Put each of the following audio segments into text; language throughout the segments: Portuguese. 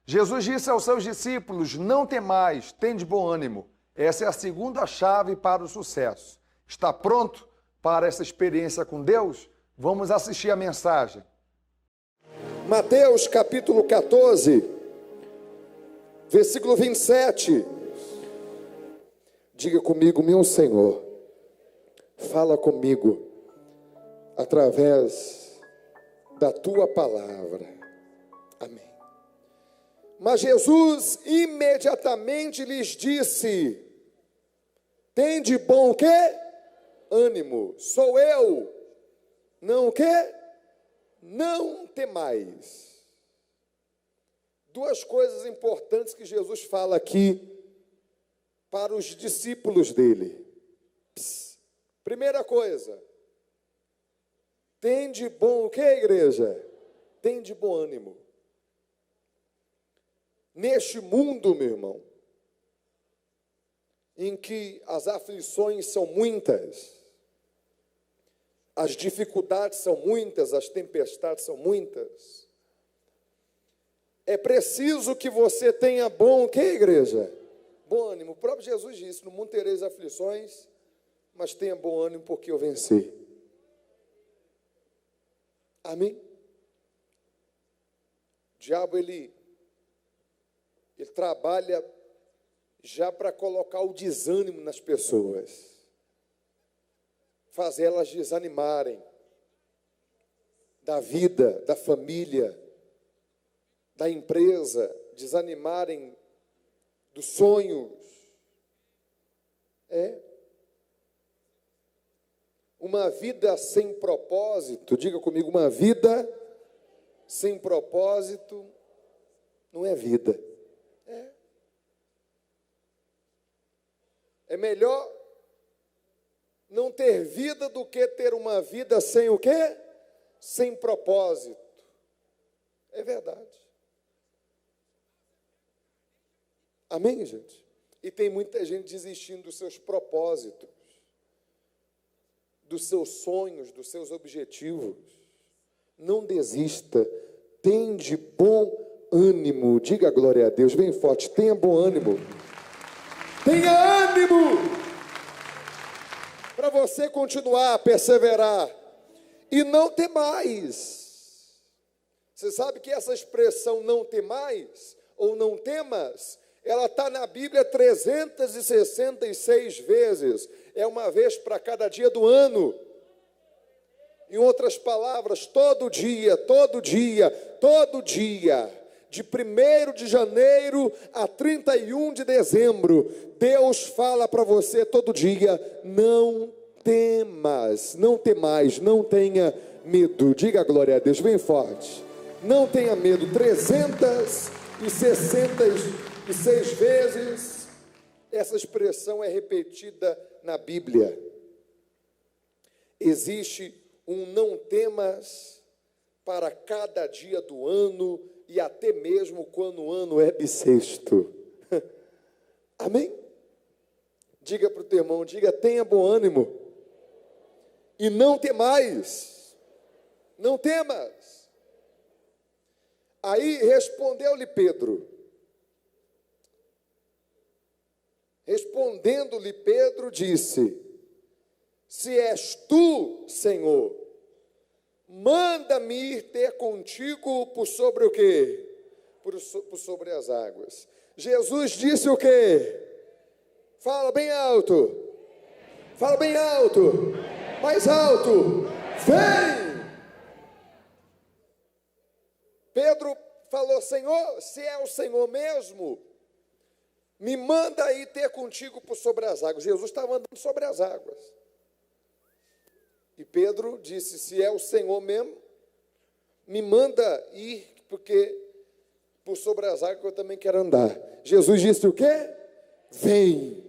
Jesus disse aos seus discípulos: não temais, tende bom ânimo. Essa é a segunda chave para o sucesso. Está pronto para essa experiência com Deus? Vamos assistir a mensagem. Mateus capítulo 14, versículo 27. Diga comigo: meu Senhor, fala comigo através da tua palavra. Amém. Mas Jesus imediatamente lhes disse: tende bom o quê? Ânimo, sou eu. Não o quê? Não temais. Duas coisas importantes que Jesus fala aqui para os discípulos dele. Primeira coisa, tende bom o quê, igreja? Tende bom ânimo. Neste mundo, meu irmão, em que as aflições são muitas, as dificuldades são muitas, as tempestades são muitas, é preciso que você tenha bom o quê, igreja? Bom ânimo. O próprio Jesus disse: no mundo tereis aflições, mas tenha bom ânimo porque eu venci. Amém? O diabo, ele trabalha já para colocar o desânimo nas pessoas, fazer elas desanimarem da vida, da família, da empresa, desanimarem dos sonhos. Uma vida sem propósito, diga comigo, uma vida sem propósito não é vida. É melhor não ter vida do que ter uma vida sem o quê? Sem propósito. É verdade. Amém, gente? E tem muita gente desistindo dos seus propósitos, dos seus sonhos, dos seus objetivos. Não desista. Tende bom ânimo. Diga glória a Deus bem forte. Tenha bom ânimo. Tenha ânimo para você continuar a perseverar e não temais. Você sabe que essa expressão não temais ou não temas, ela está na Bíblia 366 vezes. É uma vez para cada dia do ano. Em outras palavras, todo dia, de 1º de janeiro a 31 de dezembro, Deus fala para você todo dia: não temas, não temais, não tenha medo. Diga glória a Deus bem forte. Não tenha medo. 366 vezes essa expressão é repetida na Bíblia. Existe um não temas para cada dia do ano e até mesmo quando o ano é bissexto. Amém? Diga para o teu irmão, diga: tenha bom ânimo e não temais. Não temas. Aí respondeu-lhe Pedro. Respondendo-lhe Pedro, disse: se és tu, Senhor, manda-me ir ter contigo por sobre o quê? Por sobre as águas. Jesus disse o quê? Fala bem alto. Fala bem alto. Mais alto. Vem! Pedro falou: Senhor, se é o Senhor mesmo, me manda ir ter contigo por sobre as águas. Jesus estava andando sobre as águas. E Pedro disse: se é o Senhor mesmo, me manda ir, porque por sobre as águas eu também quero andar. Jesus disse o quê? Vem.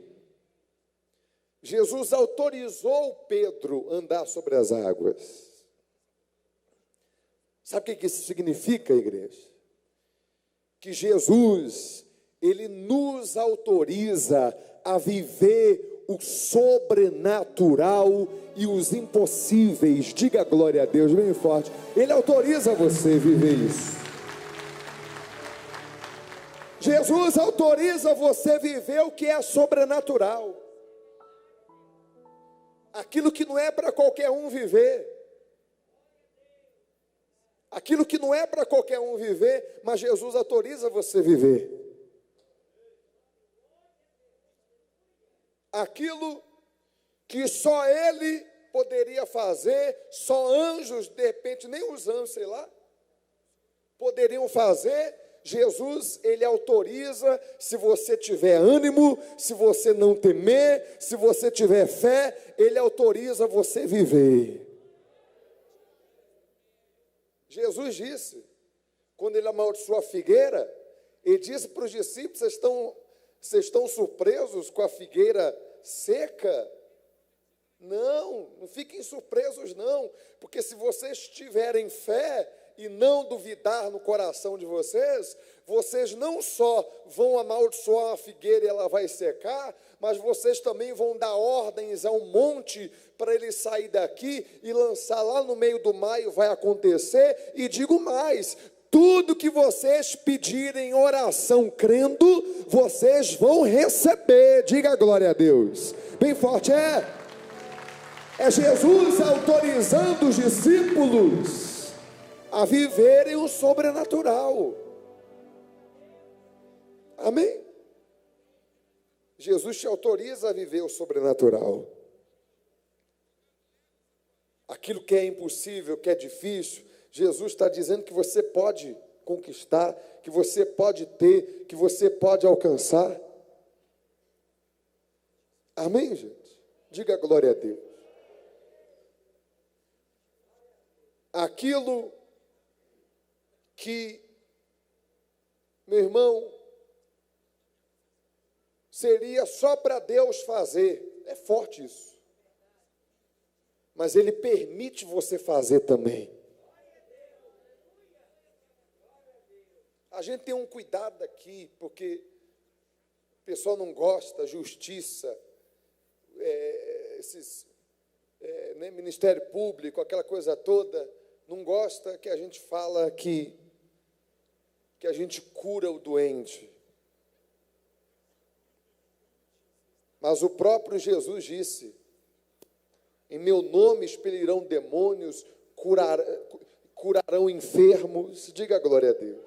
Jesus autorizou Pedro a andar sobre as águas. Sabe o que isso significa, igreja? Que Jesus, ele nos autoriza a viver o sobrenatural e os impossíveis. Diga glória a Deus bem forte. Ele autoriza você a viver isso. Jesus autoriza você a viver o que é sobrenatural. Aquilo que não é para qualquer um viver. Aquilo que não é para qualquer um viver, mas Jesus autoriza você a viver. Aquilo que só Ele poderia fazer, só anjos, de repente, nem os anjos, sei lá, poderiam fazer. Jesus, Ele autoriza, se você tiver ânimo, se você não temer, se você tiver fé, Ele autoriza você viver. Jesus disse, quando Ele amaldiçoou a figueira, Ele disse para os discípulos: vocês estão surpresos com a figueira seca? Não fiquem surpresos não, porque se vocês tiverem fé e não duvidar no coração de vocês, vocês não só vão amaldiçoar a figueira e ela vai secar, mas vocês também vão dar ordens a um monte para ele sair daqui e lançar lá no meio do mar, e vai acontecer. E digo mais, tudo que vocês pedirem em oração crendo, vocês vão receber. Diga glória a Deus, bem forte. É Jesus autorizando os discípulos a viverem o sobrenatural. Amém? Jesus te autoriza a viver o sobrenatural. Aquilo que é impossível, que é difícil, Jesus está dizendo que você pode conquistar, que você pode ter, que você pode alcançar. Amém, gente? Diga glória a Deus. Aquilo que, meu irmão, seria só para Deus fazer, é forte isso, mas Ele permite você fazer também. A gente tem um cuidado aqui, porque o pessoal não gosta, justiça, Ministério Público, aquela coisa toda, não gosta que a gente fala que a gente cura o doente. Mas o próprio Jesus disse: em meu nome expelirão demônios, curarão enfermos. Diga glória a Deus.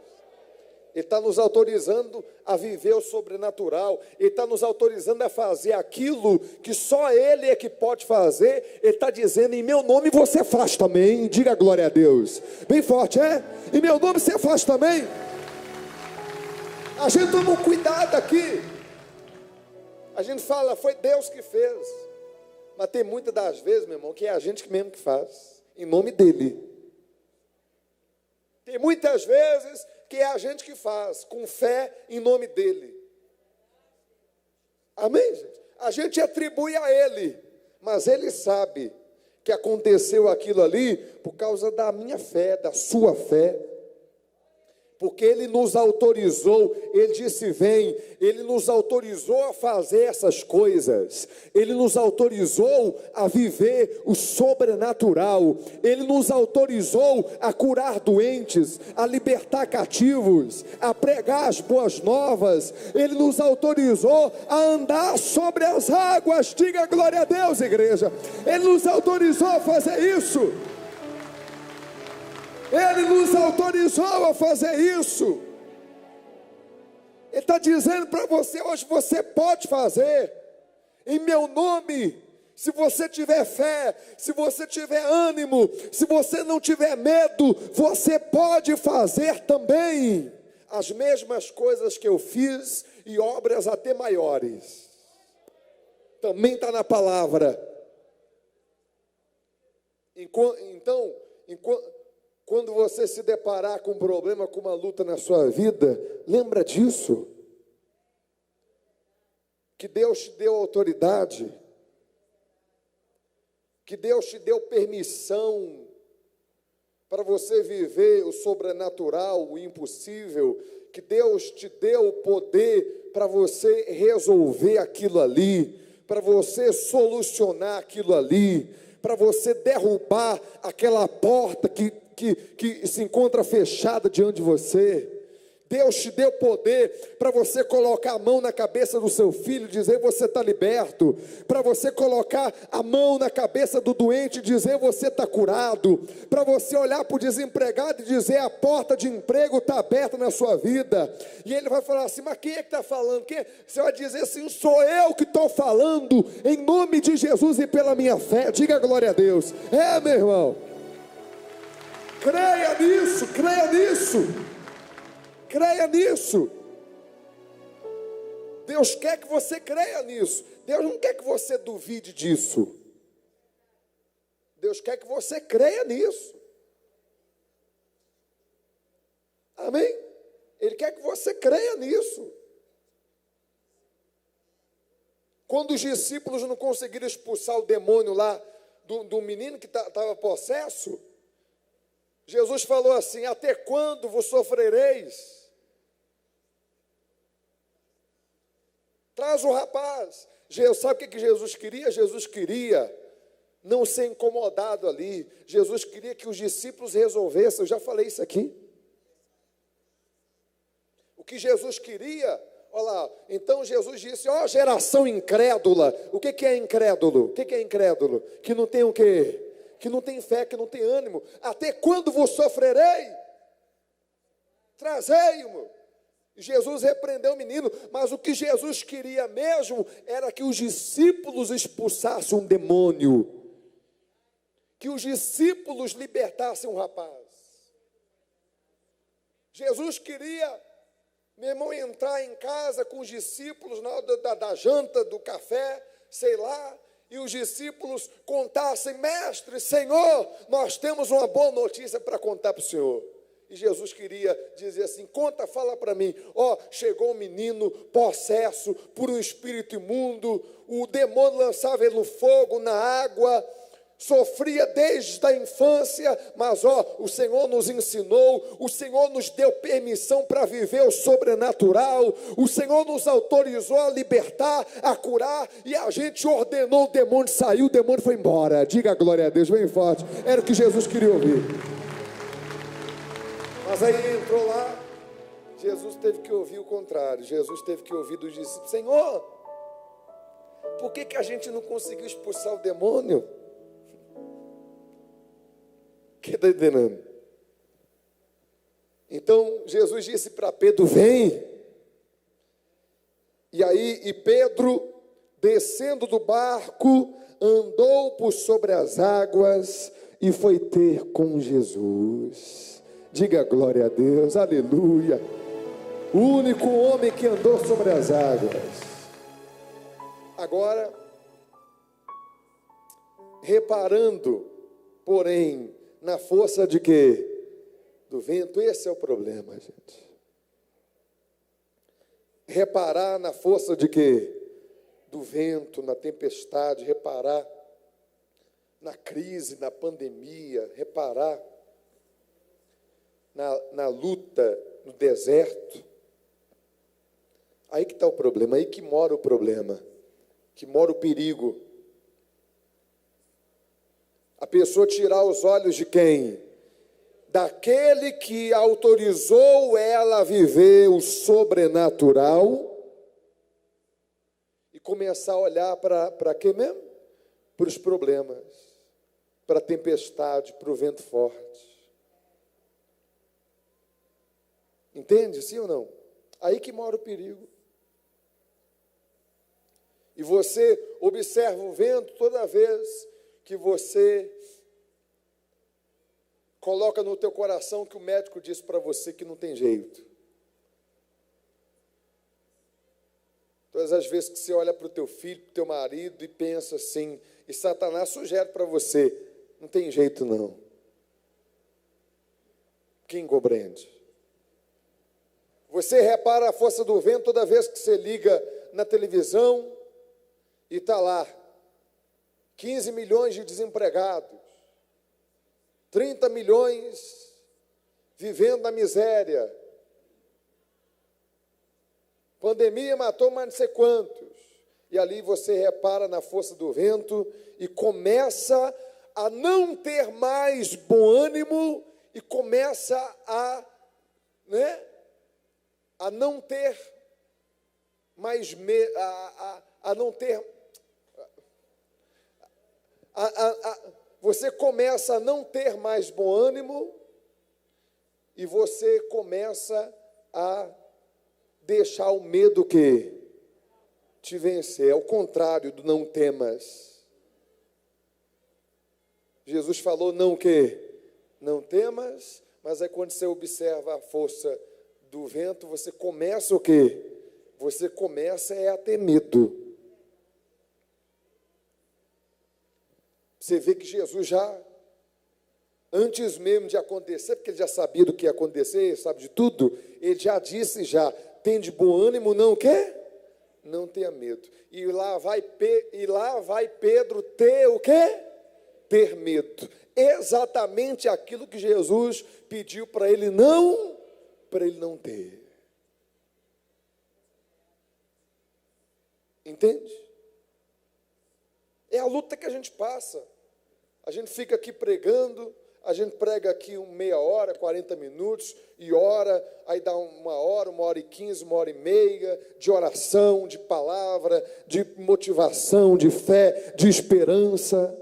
Ele está nos autorizando a viver o sobrenatural. Ele está nos autorizando a fazer aquilo que só Ele é que pode fazer. Ele está dizendo: em meu nome você faz também. Diga glória a Deus. Bem forte, em meu nome você faz também. A gente toma um cuidado aqui. A gente fala, foi Deus que fez. Mas tem muitas das vezes, meu irmão, que é a gente mesmo que faz, em nome dEle. Tem muitas vezes que é a gente que faz, com fé, em nome dEle. Amém, gente? A gente atribui a Ele, mas Ele sabe que aconteceu aquilo ali por causa da minha fé, da sua fé. Porque Ele nos autorizou, Ele disse: vem. Ele nos autorizou a fazer essas coisas. Ele nos autorizou a viver o sobrenatural. Ele nos autorizou a curar doentes, a libertar cativos, a pregar as boas novas. Ele nos autorizou a andar sobre as águas. Diga glória a Deus, igreja. Ele nos autorizou a fazer isso. Ele nos autorizou a fazer isso. Ele está dizendo para você hoje: você pode fazer, em meu nome. Se você tiver fé, se você tiver ânimo, se você não tiver medo, você pode fazer também as mesmas coisas que eu fiz, e obras até maiores. Também está na palavra. Então, quando você se deparar com um problema, com uma luta na sua vida, lembra disso. Que Deus te deu autoridade, que Deus te deu permissão para você viver o sobrenatural, o impossível, que Deus te deu o poder para você resolver aquilo ali, para você solucionar aquilo ali, para você derrubar aquela porta que se encontra fechada diante de você. Deus te deu poder para você colocar a mão na cabeça do seu filho e dizer: você está liberto. Para você colocar a mão na cabeça do doente e dizer: você está curado. Para você olhar para o desempregado e dizer: a porta de emprego está aberta na sua vida. E ele vai falar assim: mas quem é que está falando? Você vai dizer assim: sou eu que estou falando, em nome de Jesus e pela minha fé. Diga glória a Deus. Meu irmão, creia nisso, creia nisso. Creia nisso. Deus quer que você creia nisso. Deus não quer que você duvide disso. Deus quer que você creia nisso. Amém? Ele quer que você creia nisso. Quando os discípulos não conseguiram expulsar o demônio lá do menino que estava possesso, Jesus falou assim: até quando vos sofrereis? Traz o rapaz. Sabe o que Jesus queria? Jesus queria não ser incomodado ali. Jesus queria que os discípulos resolvessem. Eu já falei isso aqui. O que Jesus queria, olha lá. Então Jesus disse: ó geração incrédula. O que é incrédulo? O que é incrédulo? Que não tem o quê? Que não tem fé, que não tem ânimo. Até quando vos sofrerei? Trazei-mo. Jesus repreendeu o menino, mas o que Jesus queria mesmo era que os discípulos expulsassem um demônio, que os discípulos libertassem um rapaz. Jesus queria, meu irmão, entrar em casa com os discípulos na hora da janta, do café, sei lá, e os discípulos contassem: mestre, Senhor, nós temos uma boa notícia para contar para o Senhor. E Jesus queria dizer assim: conta, fala para mim. Chegou um menino possesso por um espírito imundo, o demônio lançava ele no fogo, na água, sofria desde a infância, mas o Senhor nos ensinou, o Senhor nos deu permissão para viver o sobrenatural, o Senhor nos autorizou a libertar, a curar, e a gente ordenou o demônio sair, o demônio foi embora. Diga glória a Deus, bem forte. Era o que Jesus queria ouvir. Mas aí entrou lá, Jesus teve que ouvir o contrário. Jesus teve que ouvir dos discípulos: Senhor, por que a gente não conseguiu expulsar o demônio? Que está entendendo? Então Jesus disse para Pedro: vem. E Pedro, descendo do barco, andou por sobre as águas e foi ter com Jesus. Diga glória a Deus, aleluia. O único homem que andou sobre as águas. Agora, reparando, porém, na força de quê? Do vento. Esse é o problema, gente. Reparar na força de quê? Do vento, na tempestade, reparar na crise, na pandemia, reparar na luta, no deserto. Aí que está o problema, aí que mora o problema, que mora o perigo. A pessoa tirar os olhos de quem? Daquele que autorizou ela a viver o sobrenatural e começar a olhar para quê mesmo? Para os problemas, para a tempestade, para o vento forte. Entende, sim ou não? Aí que mora o perigo. E você observa o vento toda vez que você coloca no teu coração que o médico disse para você que não tem jeito. Todas as vezes que você olha para o teu filho, para o teu marido e pensa assim, e Satanás sugere para você: não tem jeito não. Quem compreende? Você repara a força do vento toda vez que você liga na televisão e está lá 15 milhões de desempregados, 30 milhões vivendo na miséria, pandemia matou mais não sei quantos, e ali você repara na força do vento e começa a não ter mais bom ânimo e começa a a não ter mais medo, a não ter, você começa a não ter mais bom ânimo e você começa a deixar o medo que te vencer. É o contrário do não temas. Jesus falou não que não temas, mas é quando você observa a força do vento, você começa o quê? Você começa a ter medo. Você vê que Jesus já, antes mesmo de acontecer, porque ele já sabia do que ia acontecer, ele sabe de tudo, ele já disse tem de bom ânimo, não quê? Não tenha medo. E lá vai Pedro ter o quê? Ter medo. Exatamente aquilo que Jesus pediu para ele não ter. Entende? É a luta que a gente passa. A gente fica aqui pregando, a gente prega aqui meia hora, 40 minutos, e ora, aí dá 1h15, 1h30, de oração, de palavra, de motivação, de fé, de esperança.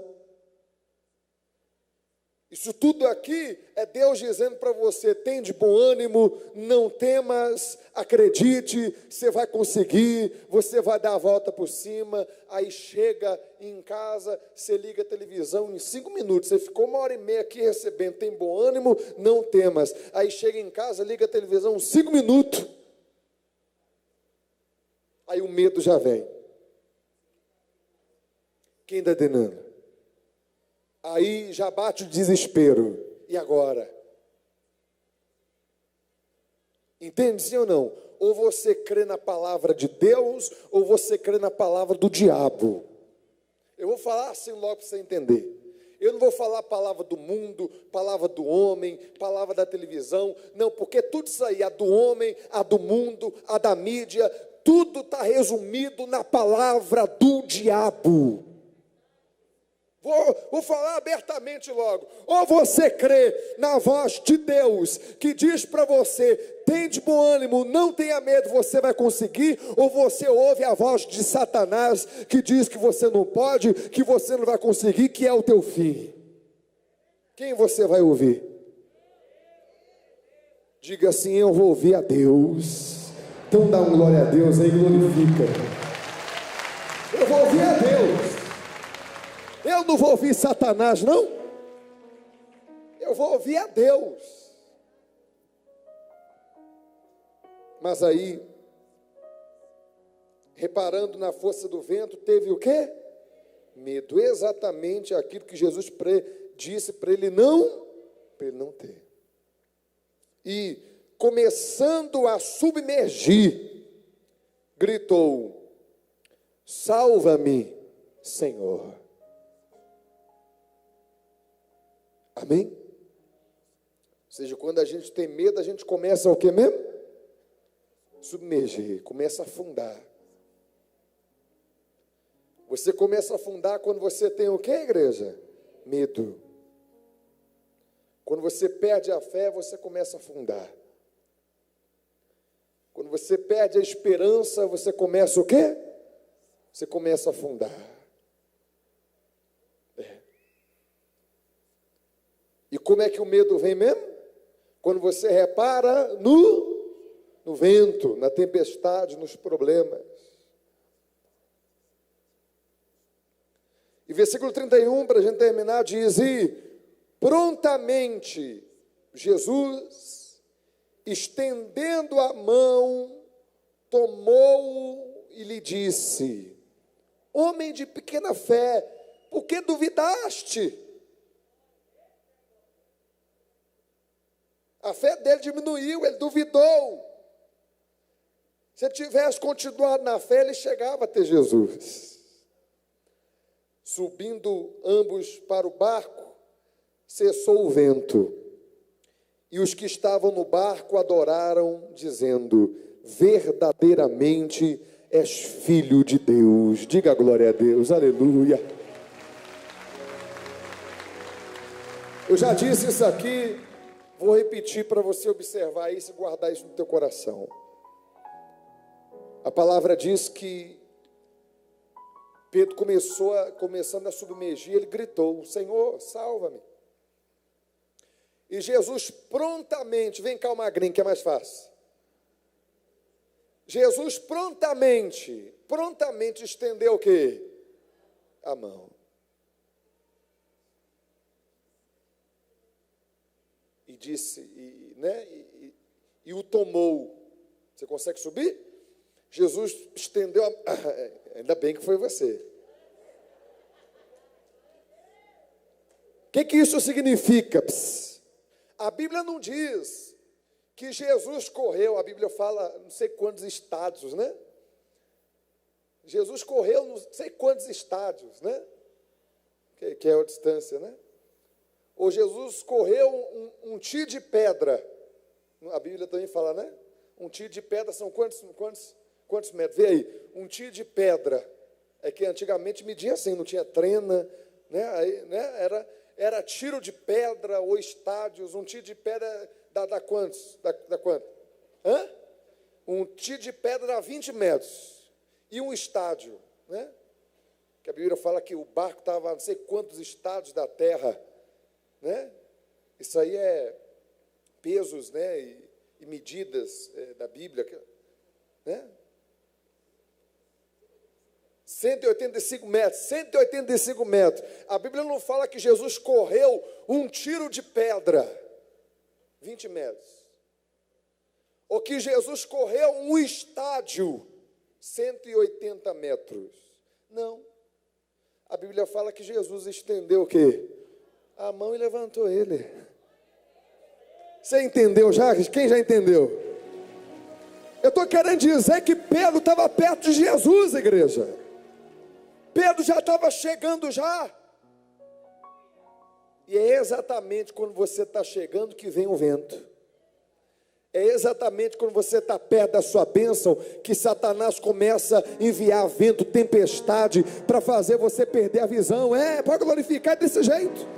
Isso tudo aqui é Deus dizendo para você, tem de bom ânimo, não temas, acredite, você vai conseguir, você vai dar a volta por cima. Aí chega em casa, você liga a televisão em 5 minutos, você ficou 1h30 aqui recebendo, tem bom ânimo, não temas. Aí chega em casa, liga a televisão em 5 minutos, aí o medo já vem. Quem está entendendo? Aí já bate o desespero. E agora? Entende, sim ou não? Ou você crê na palavra de Deus, ou você crê na palavra do diabo. Eu vou falar assim logo para você entender. Eu não vou falar a palavra do mundo, palavra do homem, palavra da televisão. Não, porque tudo isso aí, a do homem, a do mundo, a da mídia, tudo está resumido na palavra do diabo. Vou falar abertamente logo. Ou você crê na voz de Deus, que diz para você, tem de bom ânimo, não tenha medo, você vai conseguir. Ou você ouve a voz de Satanás, que diz que você não pode, que você não vai conseguir, que é o teu fim. Quem você vai ouvir? Diga assim, eu vou ouvir a Deus. Então dá uma glória a Deus aí, glorifica. Eu vou ouvir a Deus. Eu não vou ouvir Satanás, não. Eu vou ouvir a Deus. Mas aí, reparando na força do vento, teve o quê? Medo. Exatamente aquilo que Jesus disse para ele não ter. E, começando a submergir, gritou, salva-me, Senhor. Amém? Ou seja, quando a gente tem medo, a gente começa o que mesmo? Submergir, começa a afundar. Você começa a afundar quando você tem o que, igreja? Medo. Quando você perde a fé, você começa a afundar. Quando você perde a esperança, você começa o quê? Você começa a afundar. E como é que o medo vem mesmo? Quando você repara no vento, na tempestade, nos problemas. E versículo 31, para a gente terminar, diz, e prontamente Jesus, estendendo a mão, tomou-o e lhe disse, homem de pequena fé, por que duvidaste? A fé dele diminuiu, ele duvidou. Se ele tivesse continuado na fé, ele chegava a ter Jesus. Subindo ambos para o barco, cessou o vento. E os que estavam no barco adoraram, dizendo, verdadeiramente és filho de Deus. Diga glória a Deus, aleluia. Eu já disse isso aqui. Vou repetir para você observar isso e guardar isso no teu coração. A palavra diz que Pedro começando a submergir, ele gritou: Senhor, salva-me. E Jesus prontamente, vem cá, magrinho, que é mais fácil. Jesus prontamente estendeu o quê? A mão. E disse, e o tomou. Você consegue subir? Jesus estendeu a... Ainda bem que foi você. O que isso significa? A Bíblia não diz que Jesus correu, a Bíblia fala não sei quantos estádios, né? Jesus correu não sei quantos estádios, né? Que é a distância, né? Ou Jesus correu um tiro de pedra. A Bíblia também fala, né? Um tiro de pedra são quantos metros? Vê aí, um tiro de pedra. É que antigamente media assim, não tinha trena, né? Aí, né? Era tiro de pedra ou estádios. Um tiro de pedra dá quantos? Dá quanto? Hã? Um tiro de pedra dá 20 metros. E um estádio, né? Que a Bíblia fala que o barco estava a não sei quantos estádios da terra, né? Isso aí é pesos, né? E medidas da Bíblia, né? 185 metros. A Bíblia não fala que Jesus correu um tiro de pedra, 20 metros. Ou que Jesus correu um estádio, 180 metros. Não. A Bíblia fala que Jesus estendeu o quê? A mão e levantou ele. Você entendeu já? Quem já entendeu? Eu estou querendo dizer que Pedro estava perto de Jesus, igreja. Pedro já estava chegando já. E é exatamente quando você está chegando que vem o vento. É exatamente quando você está perto da sua bênção que Satanás começa a enviar vento, tempestade, para fazer você perder a visão. Pode glorificar desse jeito.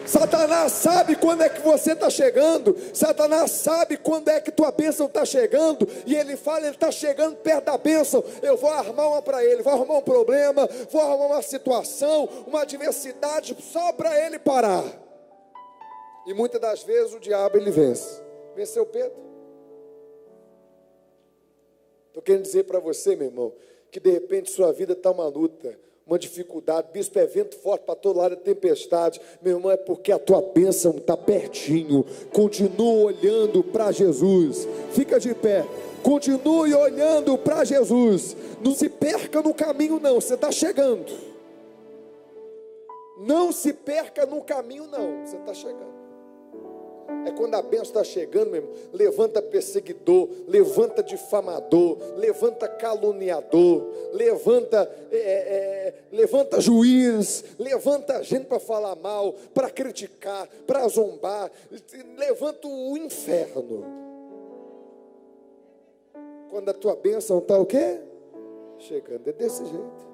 Satanás sabe quando é que você está chegando. Satanás sabe quando é que tua bênção está chegando. E ele fala, ele está chegando perto da bênção. Eu vou armar uma para ele, vou arrumar um problema, vou arrumar uma situação, uma adversidade, só para ele parar. E muitas das vezes o diabo ele vence. Venceu Pedro. Estou querendo dizer para você, meu irmão, que de repente sua vida está uma luta, uma dificuldade, bispo, é vento forte para todo lado, é tempestade, meu irmão, é porque a tua bênção está pertinho. Continua olhando para Jesus, fica de pé, continue olhando para Jesus, não se perca no caminho não, você está chegando, não se perca no caminho não, você está chegando. É quando a bênção está chegando, meu irmão, levanta perseguidor, levanta difamador, levanta caluniador, levanta juiz, levanta gente para falar mal, para criticar, para zombar, levanta o inferno. Quando a tua bênção está o quê? Chegando, é desse jeito.